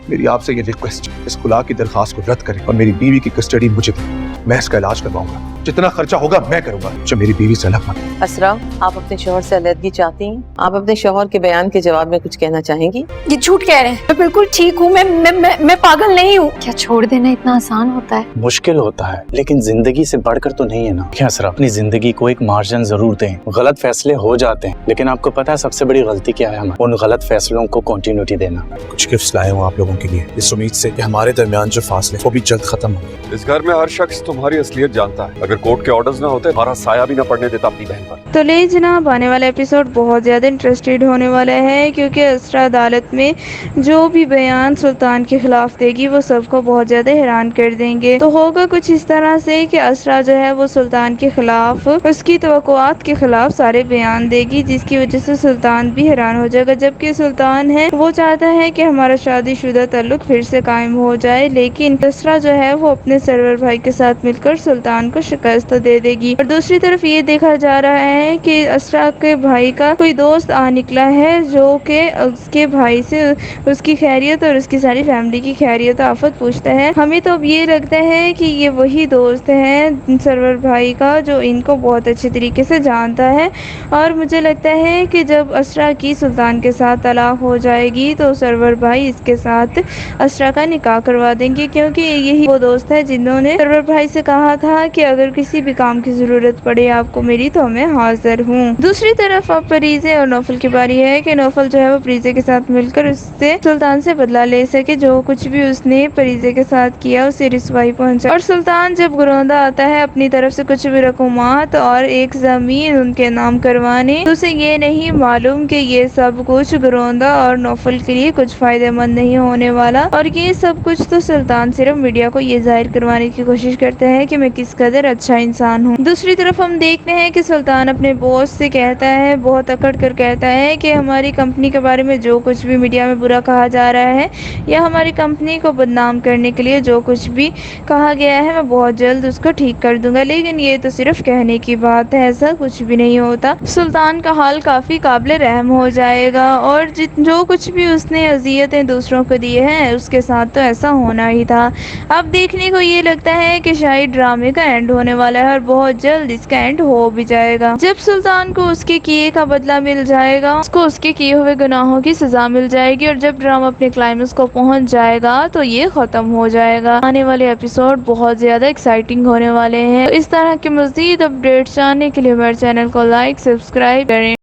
میری آپ سے یہ ریکویسٹ، اس خلا کی درخواست کو رد کریں اور میری بیوی کی کسٹڈی مجھے دیں۔ میں اس کا علاج کرواؤں گا، جتنا خرچہ ہوگا میں کروں گا، جو میری بیوی سے الگ مت۔ اسرا، آپ اپنے شوہر سے علیحدگی چاہتی ہیں؟ آپ اپنے شوہر کے بیان کے جواب میں کچھ کہنا چاہیں گی؟ یہ جھوٹ کہہ رہے ہیں، میں بالکل ٹھیک ہوں، میں پاگل نہیں ہوں۔ کیا چھوڑ دینا اتنا آسان ہوتا ہے؟ مشکل ہوتا ہے لیکن زندگی سے بڑھ کر تو نہیں ہے نا۔ کیا سر اپنی زندگی کو ایک مارجن ضرور دیں۔ غلط فیصلے ہو جاتے ہیں لیکن آپ کو پتا ہے سب سے بڑی غلطی کیا ہے ہماری؟ ان غلط فیصلوں کو کنٹینیوٹی دینا۔ کچھ گفٹس لائے ہوں آپ لوگوں کے لیے، اس امید سے کہ ہمارے درمیان جو فاصلے وہ بھی جلد ختم ہوں گے۔ اس گھر میں ہر شخص تمہاری اصلیت جانتا ہے، اگر کورٹ کے آرڈرز نہ ہوتے ہمارا سایہ بھی نہ پڑنے دیتا اپنی بہن پر۔ تو لے جناب، آنے والا ایپیسوڈ بہت زیادہ انٹرسٹیڈ ہونے والا ہے، کیونکہ اسرا عدالت میں جو بھی بیان سلطان کے خلاف دے گی وہ سب کو بہت زیادہ حیران کر دیں گے۔ تو ہوگا کچھ اس طرح سے کہ اسرا جو ہے وہ سلطان کے خلاف، اس کی توقعات کے خلاف سارے بیان دے گی، جس کی وجہ سے سلطان بھی حیران ہو جائے گا، جبکہ سلطان ہے وہ چاہتا ہے کہ ہمارا شادی شدہ تعلق پھر سے قائم ہو جائے، لیکن اسرا جو ہے وہ اپنے سرور بھائی کے ساتھ مل کر سلطان کو شکست دے دے گی۔ اور دوسری طرف یہ دیکھا جا رہا ہے کہ اسرا کے بھائی کا کوئی دوست آ نکلا ہے جو کہ اس کے بھائی سے اس کی خیریت اور اس کی ساری فیملی کی خیریت و آفت پوچھتا ہے۔ ہمیں تو اب یہ لگتا ہے کہ یہ وہی دوست ہے سرور بھائی کا جو ان کو بہت اچھے طریقے سے جانتا ہے، اور مجھے لگتا ہے کہ جب اسرا کی سلطان کے ساتھ طلاق ہو جائے گی تو سرور بھائی اس کے ساتھ اسرا کا نکاح کروا دیں گے، کیونکہ یہی وہ دوست ہے جنہوں نے سرور بھائی سے کہا تھا کہ اگر کسی بھی کام کی ضرورت پڑے آپ کو میری تو میں حاضر ہوں۔ دوسری طرف اب پریزے اور نوفل کی باری ہے کہ نوفل جو ہے وہ پریزے کے ساتھ مل کر اس سے سلطان سے بدلہ لے سکے، جو کچھ بھی اس نے پریزے کے ساتھ کیا اسے رسوائی پہنچا۔ اور سلطان جب گروندہ آتا ہے اپنی طرف سے کچھ بھی رقومات اور ایک زمین ان کے نام کروانے، تو اسے یہ نہیں معلوم کہ یہ سب کچھ گروندہ اور نوفل کے لیے کچھ فائدہ مند نہیں ہونے والا، اور یہ سب کچھ تو سلطان صرف میڈیا کو یہ ظاہر کروانے کی کوشش کرتا ہے کہ میں کس قدر اچھا انسان ہوں۔ دوسری طرف ہم دیکھتے ہیں کہ سلطان اپنے باس سے کہتا ہے، بہت اکڑ کر کہتا ہے کہ ہماری کمپنی کے بارے میں جو کچھ بھی میڈیا میں برا کہا جا رہا ہے یا ہماری کمپنی کو بدنام کرنے کے لیے جو کچھ بھی کہا گیا ہے میں بہت جلد اس کو ٹھیک کر دوں گا، لیکن یہ تو صرف کہنے کی بات ہے، ایسا کچھ بھی نہیں ہوتا۔ سلطان کا حال کافی قابل رحم ہو جائے گا، اور جو کچھ بھی اس نے اذیتیں دوسروں کو دی ہیں اس کے ساتھ تو ایسا ہونا ہی تھا۔ اب دیکھنے کو یہ لگتا ہے کہ شاید ڈرامے کا اینڈ ہونے والا ہے اور بہت جلد اس کا اینڈ ہو بھی جائے گا، جب سلطان کو اس کے کیے کا بدلہ مل جائے گا، اس کو اس کے کیے ہوئے گناہوں کی سزا مل جائے گی، اور جب ڈرامہ اپنے کلائمیکس کو پہنچ جائے گا تو یہ ختم ہو جائے گا۔ آنے والے ایپیسوڈ بہت زیادہ ایکسائٹنگ ہونے والے ہیں۔ اس طرح کے مزید اپڈیٹس جاننے کے لیے ہمارے چینل کو لائک، سبسکرائب کریں۔